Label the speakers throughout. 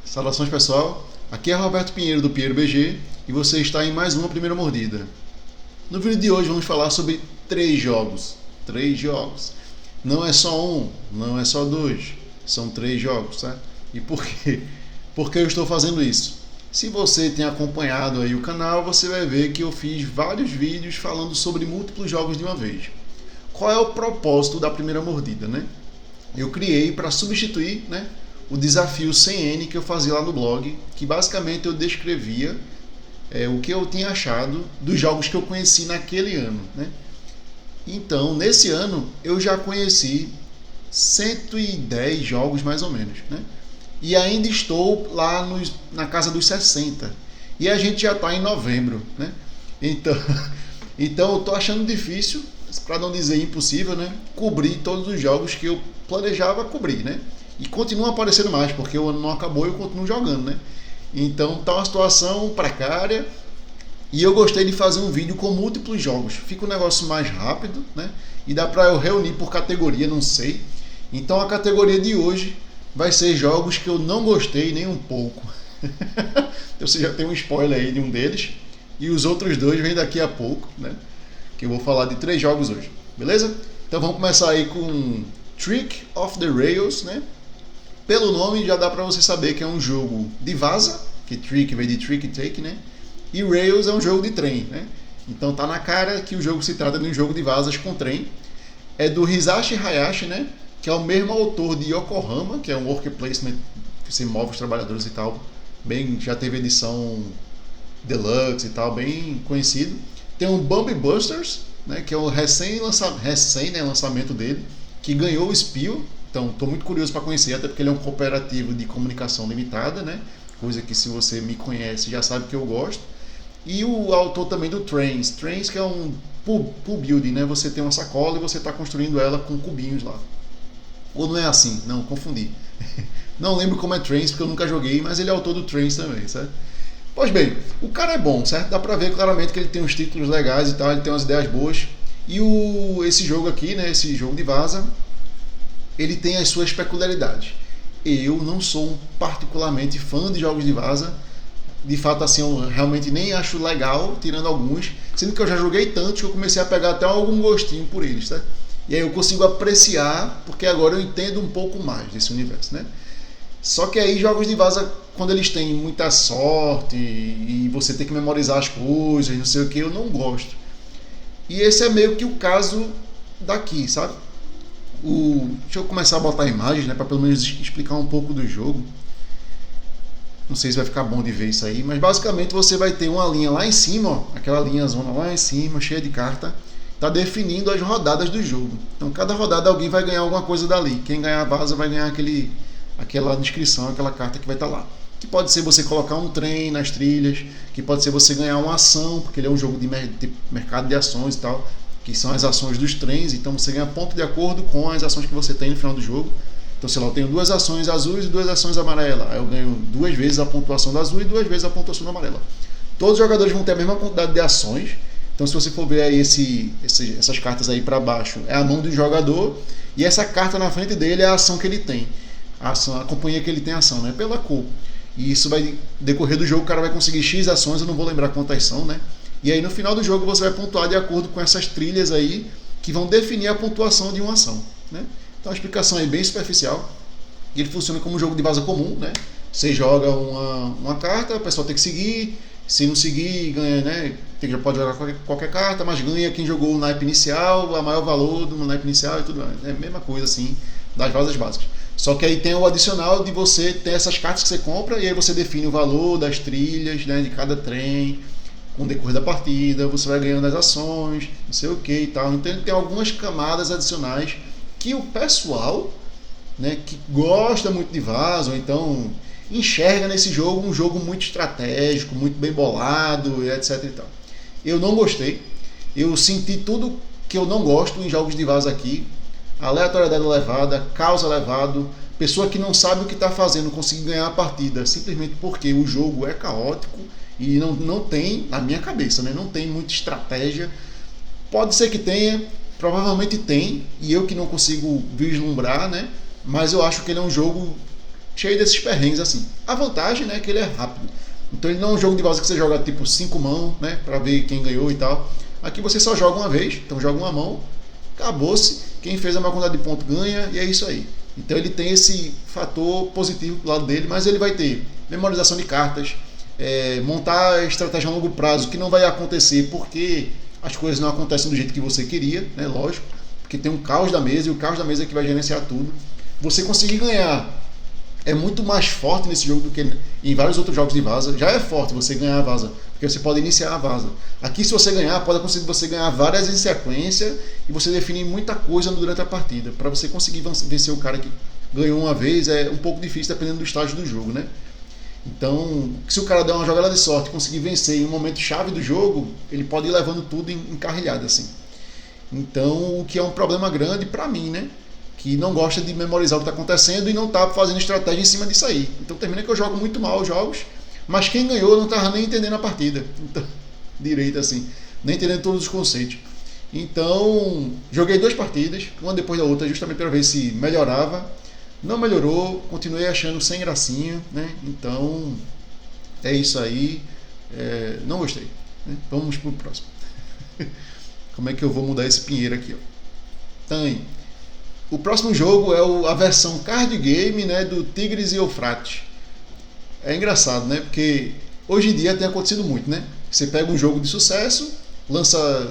Speaker 1: Saudações, pessoal, aqui é Roberto Pinheiro do Pinheiro BG e você está em mais uma Primeira Mordida. No vídeo de hoje vamos falar sobre 3 jogos. 3 jogos. Não é só um, não é só dois, são 3 jogos, tá? E por quê? Por que eu estou fazendo isso? Se você tem acompanhado aí o canal, você vai ver que eu fiz vários vídeos falando sobre múltiplos jogos de uma vez. Qual é o propósito da Primeira Mordida, né? Eu criei para substituir, né, o desafio 100N que eu fazia lá no blog, que basicamente eu descrevia o que eu tinha achado dos jogos que eu conheci naquele ano, né? Então, nesse ano, eu já conheci 110 jogos mais ou menos, né? E ainda estou lá na casa dos 60. E a gente já está em novembro, né? Então, então eu estou achando difícil, para não dizer impossível, né, cobrir todos os jogos que eu planejava cobrir, né? E continuam aparecendo mais, porque o ano não acabou e eu continuo jogando, né? Então tá uma situação precária e eu gostei de fazer um vídeo com múltiplos jogos. Fica um negócio mais rápido, né? E dá para eu reunir por categoria, não sei. Então a categoria de hoje vai ser jogos que eu não gostei nem um pouco. Você já tem um spoiler aí de um deles. E os outros dois vêm daqui a pouco, né? Que eu vou falar de 3 jogos hoje, beleza? Então vamos começar aí com Trick of the Rails, né? Pelo nome já dá para você saber que é um jogo de vaza, que Trick vem de Trick e Take, né? E Rails é um jogo de trem, né? Então tá na cara que o jogo se trata de um jogo de vazas com trem. É do Hisashi Hayashi, né? Que é o mesmo autor de Yokohama, que é um worker placement que se move os trabalhadores e tal. Bem, já teve edição deluxe e tal, bem conhecido. Tem o Bumby Busters, né, que é o lançamento dele, que ganhou o Spiel. Então estou muito curioso para conhecer, até porque ele é um cooperativo de comunicação limitada, né? Coisa que, se você me conhece, já sabe que eu gosto. E o autor também do Trains, que é um pool building, né? Você tem uma sacola e você está construindo ela com cubinhos lá. Ou não é assim? Não, confundi. Não lembro como é Trains, porque eu nunca joguei, mas ele é autor do Trains também, certo? Pois bem, o cara é bom, certo? Dá pra ver claramente que ele tem uns títulos legais e tal, ele tem umas ideias boas. E esse jogo aqui, né, esse jogo de vaza, ele tem as suas peculiaridades. Eu não sou particularmente fã de jogos de vaza. De fato, assim, eu realmente nem acho legal, tirando alguns. Sendo que eu já joguei tantos que eu comecei a pegar até algum gostinho por eles, tá? E aí eu consigo apreciar, porque agora eu entendo um pouco mais desse universo, né? Só que aí jogos de vaza, quando eles têm muita sorte e você tem que memorizar as coisas, não sei o que, eu não gosto. E esse é meio que o caso daqui, sabe? Deixa eu começar a botar imagens, né, para pelo menos explicar um pouco do jogo. Não sei se vai ficar bom de ver isso aí, mas basicamente você vai ter uma linha lá em cima, ó, aquela linha zona lá em cima, cheia de carta, tá definindo as rodadas do jogo. Então cada rodada alguém vai ganhar alguma coisa dali. Quem ganhar a vaza vai ganhar aquela descrição, aquela carta que vai estar lá. Que pode ser você colocar um trem nas trilhas, que pode ser você ganhar uma ação, porque ele é um jogo de mercado de ações e tal, que são as ações dos trens, então você ganha ponto de acordo com as ações que você tem no final do jogo. Então, sei lá, eu tenho 2 ações azuis e 2 ações amarelas, aí eu ganho 2 vezes a pontuação da azul e 2 vezes a pontuação da amarela. Todos os jogadores vão ter a mesma quantidade de ações. Então, se você for ver aí essas cartas aí para baixo, é a mão do jogador, e essa carta na frente dele é a ação que ele tem. A companhia que ele tem ação, né? Pela cor. E isso vai decorrer do jogo, o cara vai conseguir X ações, eu não vou lembrar quantas são, né? E aí no final do jogo você vai pontuar de acordo com essas trilhas aí que vão definir a pontuação de uma ação, né? Então a explicação é bem superficial. E ele funciona como um jogo de vaza comum, né? Você joga uma carta, o pessoal tem que seguir. Se não seguir, ganha, né? Já pode jogar qualquer carta, mas ganha quem jogou o naipe inicial, a maior valor do naipe inicial e tudo mais. É a mesma coisa assim das vazas básicas. Só que aí tem o adicional de você ter essas cartas que você compra e aí você define o valor das trilhas, né, de cada trem com o decorrer da partida, você vai ganhando as ações, não sei o que e tal. Então ele tem algumas camadas adicionais que o pessoal, né, que gosta muito de vaza, ou então enxerga nesse jogo um jogo muito estratégico, muito bem bolado, etc e tal. Eu não gostei. Eu senti tudo que eu não gosto em jogos de vaza aqui. Aleatoriedade elevada, caos elevado, pessoa que não sabe o que está fazendo conseguir ganhar a partida simplesmente porque o jogo é caótico e não tem, na minha cabeça, né, não tem muita estratégia. Pode ser que tenha, provavelmente tem, e eu que não consigo vislumbrar, né, mas eu acho que ele é um jogo cheio desses perrengues assim. A vantagem, né, é que ele é rápido. Então ele não é um jogo de vaza que você joga tipo 5 mãos, né, para ver quem ganhou e tal. Aqui você só joga uma vez, então joga uma mão, acabou-se, quem fez a maior quantidade de pontos ganha e é isso aí. Então ele tem esse fator positivo do lado dele, mas ele vai ter memorização de cartas, montar estratégia a longo prazo que não vai acontecer porque as coisas não acontecem do jeito que você queria, né, lógico, porque tem um caos da mesa e o caos da mesa é que vai gerenciar tudo. Você conseguir ganhar é muito mais forte nesse jogo do que em vários outros jogos de vaza. Já é forte você ganhar a vaza, porque você pode iniciar a vaza. Aqui, se você ganhar, pode conseguir você ganhar várias em sequência e você definir muita coisa durante a partida. Para você conseguir vencer o cara que ganhou uma vez é um pouco difícil dependendo do estágio do jogo, né? Então, se o cara der uma jogada de sorte e conseguir vencer em um momento chave do jogo, ele pode ir levando tudo encarrilhado assim. Então, o que é um problema grande para mim, né? Que não gosta de memorizar o que está acontecendo e não está fazendo estratégia em cima disso aí. Então termina que eu jogo muito mal os jogos, mas quem ganhou não estava nem entendendo a partida. Então, direito assim, nem entendendo todos os conceitos. Então, joguei 2 partidas, uma depois da outra, justamente para ver se melhorava. Não melhorou, continuei achando sem gracinha, né? Então, é isso aí. Não gostei. Né? Vamos pro próximo. Como é que eu vou mudar esse pinheiro aqui? Tem. O próximo jogo é a versão card game, né, do Tigres e Eufrates. É engraçado, né? Porque hoje em dia tem acontecido muito, né? Você pega um jogo de sucesso,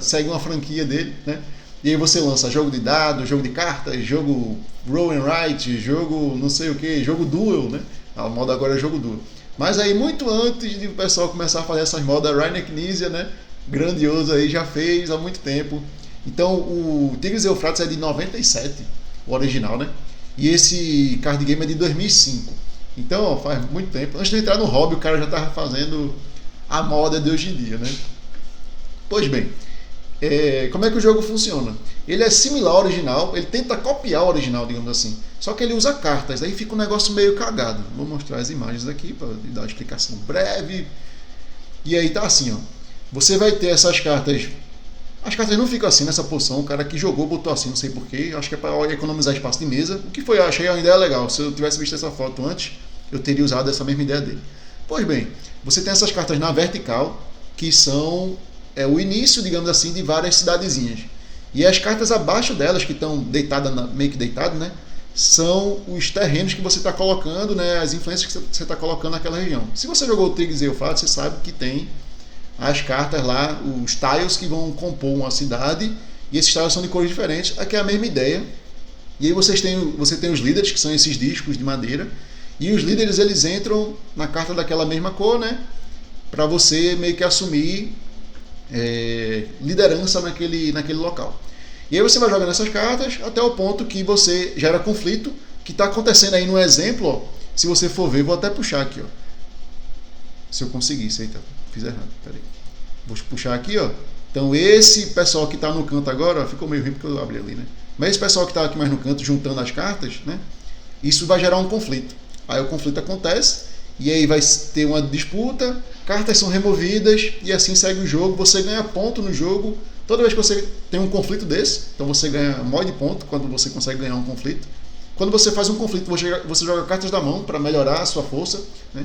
Speaker 1: segue uma franquia dele, né? E aí você lança jogo de dados, jogo de cartas, jogo roll and write, jogo não sei o que, jogo duel, né? A moda agora é jogo duel. Mas aí muito antes de o pessoal começar a fazer essas modas, Rainer Knizia, né? Grandioso aí, já fez há muito tempo. Então o Tigres e Eufrates é de 97, o original, né? E esse card game é de 2005. Então, ó, faz muito tempo. Antes de entrar no hobby, o cara já estava fazendo a moda de hoje em dia, né? Pois bem, como é que o jogo funciona? Ele é similar ao original, ele tenta copiar o original, digamos assim. Só que ele usa cartas, aí fica um negócio meio cagado. Vou mostrar as imagens aqui para dar uma explicação breve. E aí tá assim, ó. Você vai ter essas cartas. As cartas não ficam assim nessa posição. O cara que jogou botou assim, não sei porquê. Acho que é para economizar espaço de mesa. O que foi? Eu achei uma ideia legal. Se eu tivesse visto essa foto antes, eu teria usado essa mesma ideia dele. Pois bem, você tem essas cartas na vertical, que são o início, digamos assim, de várias cidadezinhas. E as cartas abaixo delas, que estão deitadas, meio que deitadas, né? São os terrenos que você está colocando, né? As influências que você está colocando naquela região. Se você jogou o Tigres e Eufrates, você sabe que tem as cartas lá, os tiles que vão compor uma cidade, e esses tiles são de cores diferentes. Aqui é a mesma ideia. E aí você tem os líderes, que são esses discos de madeira, e os líderes eles entram na carta daquela mesma cor, né? Para você meio que assumir liderança naquele local. E aí você vai jogando essas cartas até o ponto que você gera conflito, que está acontecendo aí no exemplo, ó. Se você for ver, vou até puxar aqui, ó. Se eu conseguisse, eita, fiz errado, peraí. Vou puxar aqui, ó. Então esse pessoal que está no canto agora, ó, ficou meio ruim porque eu abri ali, né? Mas esse pessoal que está aqui mais no canto, juntando as cartas, né? Isso vai gerar um conflito. Aí o conflito acontece, e aí vai ter uma disputa, cartas são removidas, e assim segue o jogo. Você ganha ponto no jogo toda vez que você tem um conflito desse. Então você ganha mod de ponto quando você consegue ganhar um conflito. Quando você faz um conflito, você joga cartas da mão para melhorar a sua força, né?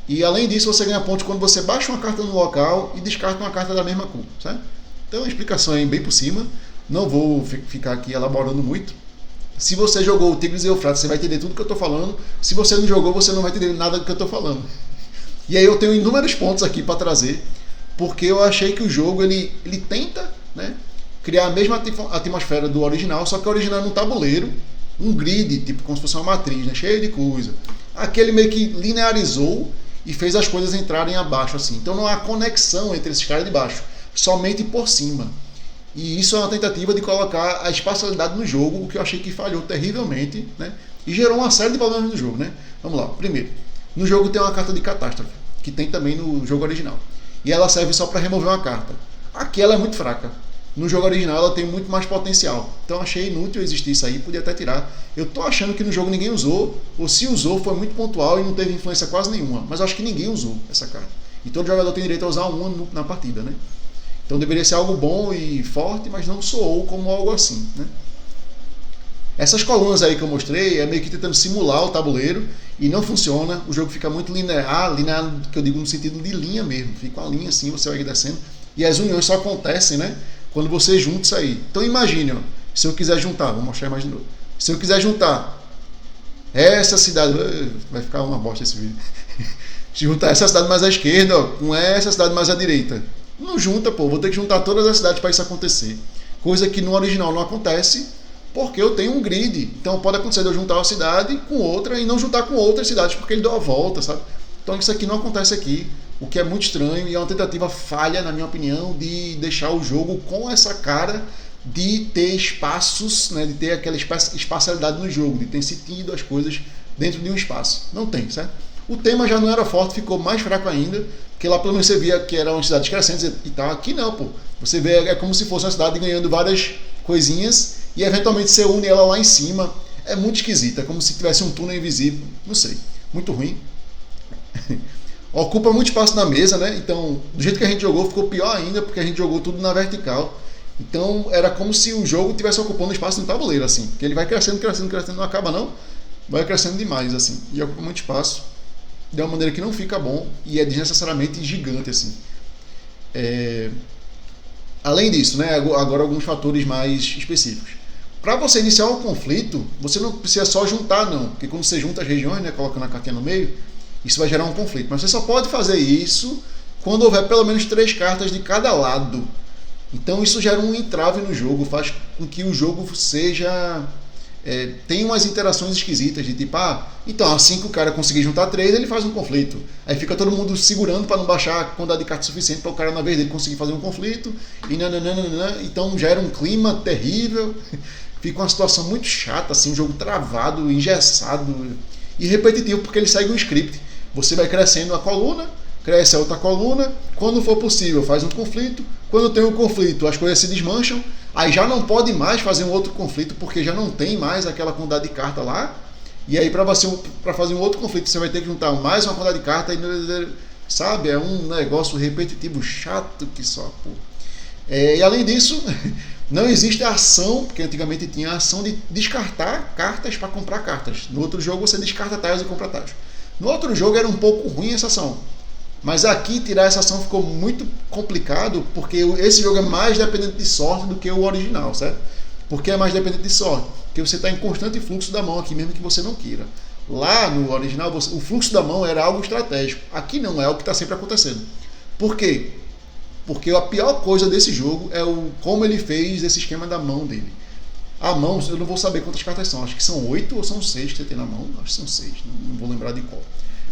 Speaker 1: E além disso, você ganha pontos quando você baixa uma carta no local e descarta uma carta da mesma cor, certo? Então a explicação é bem por cima. Não vou ficar aqui elaborando muito. Se você jogou o Tigres e Eufrates, você vai entender tudo que eu estou falando. Se você não jogou, você não vai entender nada do que eu estou falando. E aí eu tenho inúmeros pontos aqui para trazer, porque eu achei que o jogo ele tenta, né, criar a mesma atmosfera do original, só que o original é um tabuleiro, um grid, tipo como se fosse uma matriz, né, cheio de coisa. Aqui ele meio que linearizou e fez as coisas entrarem abaixo assim. Então não há conexão entre esses caras de baixo, somente por cima. E isso é uma tentativa de colocar a espacialidade no jogo, o que eu achei que falhou terrivelmente, né? E gerou uma série de problemas no jogo, né? Vamos lá. Primeiro, no jogo tem uma carta de catástrofe, que tem também no jogo original. E ela serve só para remover uma carta. Aqui ela é muito fraca. No jogo original ela tem muito mais potencial. Então achei inútil existir isso aí, podia até tirar. Eu tô achando que no jogo ninguém usou, ou se usou foi muito pontual e não teve influência quase nenhuma. Mas eu acho que ninguém usou essa carta. E todo jogador tem direito a usar uma na partida, né? Então deveria ser algo bom e forte, mas não soou como algo assim, né? Essas colunas aí que eu mostrei é meio que tentando simular o tabuleiro e não funciona. O jogo fica muito linear que eu digo no sentido de linha mesmo. Fica uma linha assim, você vai descendo. E as uniões só acontecem, né, quando você junta isso aí. Então imagine, ó, se eu quiser juntar, vou mostrar mais de novo. Se eu quiser juntar essa cidade, vai ficar uma bosta esse vídeo. Juntar essa cidade mais à esquerda, ó, com essa cidade mais à direita. Não junta, pô. Vou ter que juntar todas as cidades para isso acontecer. Coisa que no original não acontece, porque eu tenho um grid. Então pode acontecer de eu juntar uma cidade com outra e não juntar com outras cidades, porque ele deu a volta, sabe? Então isso aqui não acontece aqui, o que é muito estranho e é uma tentativa falha, na minha opinião, de deixar o jogo com essa cara de ter espaços, né, de ter aquela espacialidade no jogo, de ter sentido as coisas dentro de um espaço. Não tem, certo? O tema já não era forte, ficou mais fraco ainda, porque lá pelo menos você via que eram cidades crescentes e tal. Aqui não, pô. Você vê, é como se fosse uma cidade ganhando várias coisinhas e eventualmente você une ela lá em cima. É muito esquisito, é como se tivesse um túnel invisível. Não sei, muito ruim. Ocupa muito espaço na mesa, né? Então, do jeito que a gente jogou, ficou pior ainda, porque a gente jogou tudo na vertical. Então, era como se o jogo estivesse ocupando espaço no tabuleiro, assim. Porque ele vai crescendo, crescendo, crescendo, não acaba não. Vai crescendo demais, assim. E ocupa muito espaço de uma maneira que não fica bom e é desnecessariamente gigante, assim. Além disso, né, agora alguns fatores mais específicos. Para você iniciar um conflito, você não precisa só juntar, não. Porque quando você junta as regiões, né, colocando a cartinha no meio, isso vai gerar um conflito. Mas você só pode fazer isso quando houver pelo menos 3 cartas de cada lado. Então isso gera um entrave no jogo, faz com que o jogo seja... tem umas interações esquisitas, de tipo, então assim que o cara conseguir juntar 3, ele faz um conflito. Aí fica todo mundo segurando para não baixar a quantidade de cartas suficiente para o cara na vez dele conseguir fazer um conflito. E nananana, então gera um clima terrível. Fica uma situação muito chata, assim, um jogo travado, engessado e repetitivo, porque ele segue um script. Você vai crescendo a coluna, cresce a outra coluna, quando for possível faz um conflito, quando tem um conflito as coisas se desmancham, aí já não pode mais fazer um outro conflito, porque já não tem mais aquela quantidade de carta lá, e aí para fazer um outro conflito você vai ter que juntar mais uma quantidade de carta, sabe, é um negócio repetitivo, chato que só, pô. E além disso, não existe a ação, porque antigamente tinha a ação de descartar cartas para comprar cartas. No outro jogo você descarta tiles e compra tiles. No outro jogo era um pouco ruim essa ação. Mas aqui tirar essa ação ficou muito complicado, porque esse jogo é mais dependente de sorte do que o original, certo? Por que é mais dependente de sorte? Porque você está em constante fluxo da mão aqui, mesmo que você não queira. Lá no original, o fluxo da mão era algo estratégico. Aqui não, é o que está sempre acontecendo. Por quê? Porque a pior coisa desse jogo é como ele fez esse esquema da mão dele. A mão, eu não vou saber quantas cartas são, acho que são 8 ou são 6 que você tem na mão, acho que são 6, não vou lembrar de qual.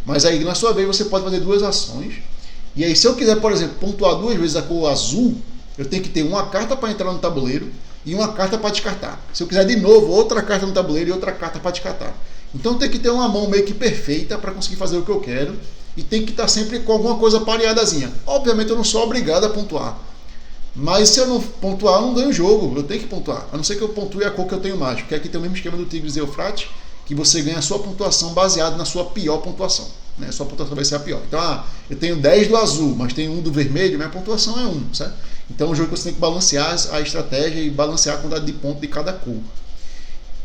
Speaker 1: Mas aí, na sua vez, você pode fazer 2 ações. E aí, se eu quiser, por exemplo, pontuar 2 vezes a cor azul, eu tenho que ter uma carta para entrar no tabuleiro e uma carta para descartar. Se eu quiser de novo, outra carta no tabuleiro e outra carta para descartar. Então tem que ter uma mão meio que perfeita para conseguir fazer o que eu quero. E tem que estar sempre com alguma coisa pareadazinha. Obviamente eu não sou obrigado a pontuar. Mas se eu não pontuar, eu não ganho o jogo. Eu tenho que pontuar. A não ser que eu pontue a cor que eu tenho mais. Porque aqui tem o mesmo esquema do Tigres e Eufrates, que você ganha a sua pontuação baseada na sua pior pontuação. Né? A sua pontuação vai ser a pior. Então, eu tenho 10 do azul, mas tenho 1 do vermelho, minha pontuação é 1, certo? Então, é um jogo que você tem que balancear a estratégia e balancear a quantidade de pontos de cada cor.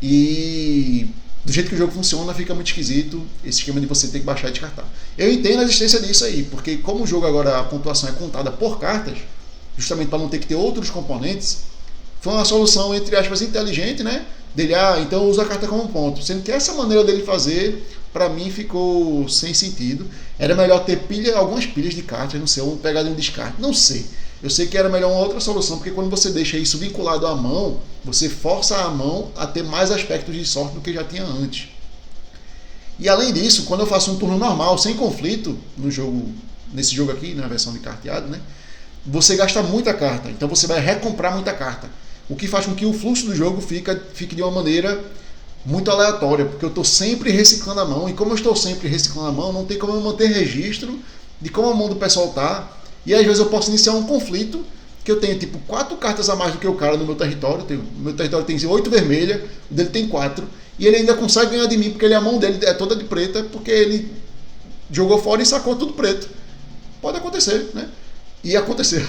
Speaker 1: E do jeito que o jogo funciona, fica muito esquisito esse esquema de você ter que baixar e descartar. Eu entendo a existência disso aí, porque como o jogo agora, a pontuação é contada por cartas, justamente para não ter que ter outros componentes, foi uma solução, entre aspas, inteligente, né? Dele, então usa a carta como ponto. Sendo que essa maneira dele fazer, para mim, ficou sem sentido. Era melhor ter algumas pilhas de cartas, não sei, ou pegar de um descarte, não sei. Eu sei que era melhor uma outra solução, porque quando você deixa isso vinculado à mão, você força a mão a ter mais aspectos de sorte do que já tinha antes. E além disso, quando eu faço um turno normal, sem conflito, nesse jogo aqui, na versão de carteado, né, você gasta muita carta, então você vai recomprar muita carta. O que faz com que o fluxo do jogo fique de uma maneira muito aleatória, porque eu estou sempre reciclando a mão, e como eu estou sempre reciclando a mão, não tem como eu manter registro de como a mão do pessoal está. E às vezes eu posso iniciar um conflito que eu tenho tipo 4 cartas a mais do que o cara no meu território. O meu território tem 8 vermelhas, o dele tem 4. E ele ainda consegue ganhar de mim, porque a mão dele é toda de preta, porque ele jogou fora e sacou tudo preto. Pode acontecer, né? E aconteceu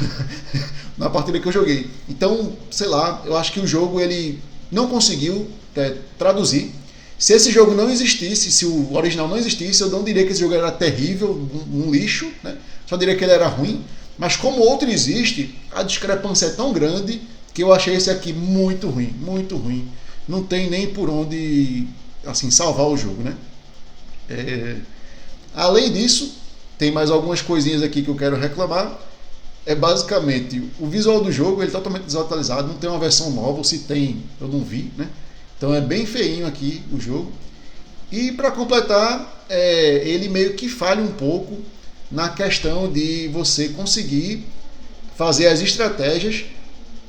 Speaker 1: na partida que eu joguei. Então, sei lá, eu acho que o jogo ele não conseguiu traduzir. Se esse jogo não existisse, se o original não existisse, eu não diria que esse jogo era terrível, um lixo, né? Só diria que ele era ruim. Mas como outro existe, a discrepância é tão grande que eu achei esse aqui muito ruim, muito ruim. Não tem nem por onde assim salvar o jogo, né? Além disso, tem mais algumas coisinhas aqui que eu quero reclamar. É basicamente o visual do jogo, ele é totalmente desatualizado, não tem uma versão nova, se tem, eu não vi, né? Então é bem feinho aqui o jogo. E para completar, ele meio que falha um pouco na questão de você conseguir fazer as estratégias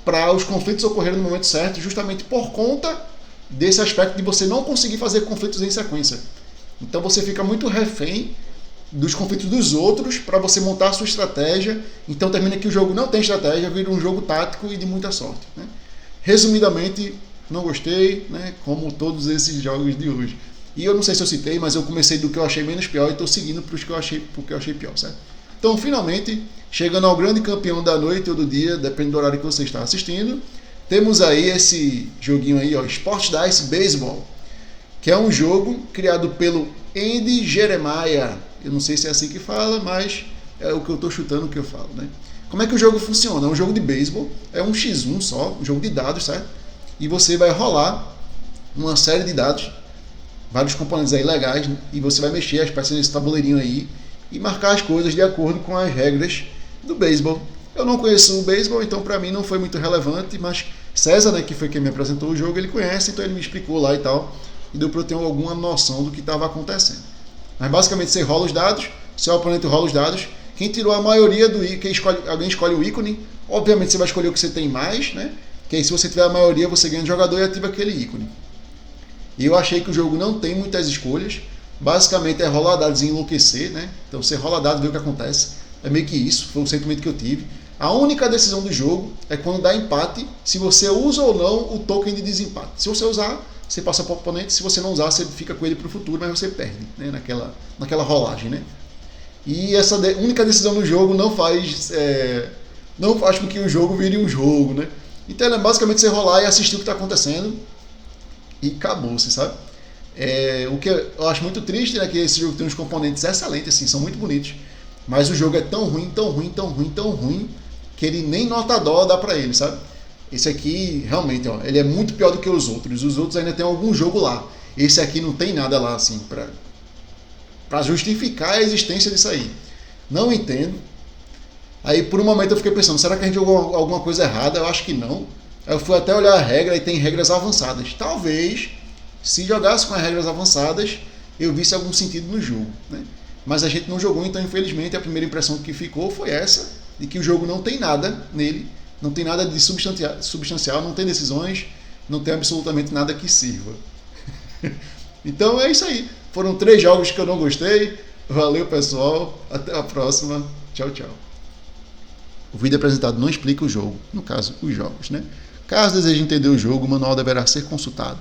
Speaker 1: para os conflitos ocorrerem no momento certo, justamente por conta desse aspecto de você não conseguir fazer conflitos em sequência. Então você fica muito refém dos conflitos dos outros para você montar a sua estratégia. Então termina que o jogo não tem estratégia, vira um jogo tático e de muita sorte, né? Resumidamente, não gostei, né? Como todos esses jogos de hoje. E eu não sei se eu citei, mas eu comecei do que eu achei menos pior e estou seguindo para os que eu achei pior, certo? Então, finalmente, chegando ao grande campeão da noite ou do dia, depende do horário que você está assistindo, temos aí esse joguinho aí, ó, Sport Dice Baseball, que é um jogo criado pelo Andy Jeremiah. Eu não sei se é assim que fala, mas é o que eu estou chutando que eu falo, né? Como é que o jogo funciona? É um jogo de beisebol, é um X1 só, um jogo de dados, certo? E você vai rolar uma série de dados, vários componentes aí legais, e você vai mexer as peças nesse tabuleirinho aí e marcar as coisas de acordo com as regras do beisebol. Eu não conheço o beisebol, então para mim não foi muito relevante, mas César, né, que foi quem me apresentou o jogo, ele conhece, então ele me explicou lá e tal, e deu para eu ter alguma noção do que estava acontecendo. Mas basicamente você rola os dados, seu oponente rola os dados, quem tirou a maioria do ícone, alguém escolhe o ícone, obviamente você vai escolher o que você tem mais, né? Que aí se você tiver a maioria, você ganha de jogador e ativa aquele ícone. E eu achei que o jogo não tem muitas escolhas, basicamente é rolar dados e enlouquecer, né? Então você rola dados e vê o que acontece, é meio que isso, foi o sentimento que eu tive. A única decisão do jogo é quando dá empate, se você usa ou não o token de desempate. Se você usar, você passa para o oponente, se você não usar, você fica com ele para o futuro, mas você perde, né? naquela rolagem, né? E essa única decisão do jogo não faz com que o jogo vire um jogo, né? Então é basicamente você rolar e assistir o que está acontecendo e acabou-se, sabe? O que eu acho muito triste, né, que esse jogo tem uns componentes excelentes, assim, são muito bonitos, mas o jogo é tão ruim, tão ruim, tão ruim, tão ruim, que ele nem nota dó dá pra ele, sabe? Esse aqui, realmente, ó, ele é muito pior do que os outros ainda tem algum jogo lá, esse aqui não tem nada lá, assim, pra justificar a existência disso aí. Não entendo. Aí por um momento eu fiquei pensando, será que a gente jogou alguma coisa errada? Eu acho que não. Aí eu fui até olhar a regra e tem regras avançadas. Talvez, se jogasse com as regras avançadas, eu visse algum sentido no jogo, né? Mas a gente não jogou, então infelizmente a primeira impressão que ficou foi essa, de que o jogo não tem nada nele, não tem nada de substancial, não tem decisões, não tem absolutamente nada que sirva. Então é isso aí. Foram 3 jogos que eu não gostei. Valeu, pessoal. Até a próxima. Tchau, tchau. O vídeo apresentado não explica o jogo, no caso, os jogos, né? Caso deseje entender o jogo, o manual deverá ser consultado.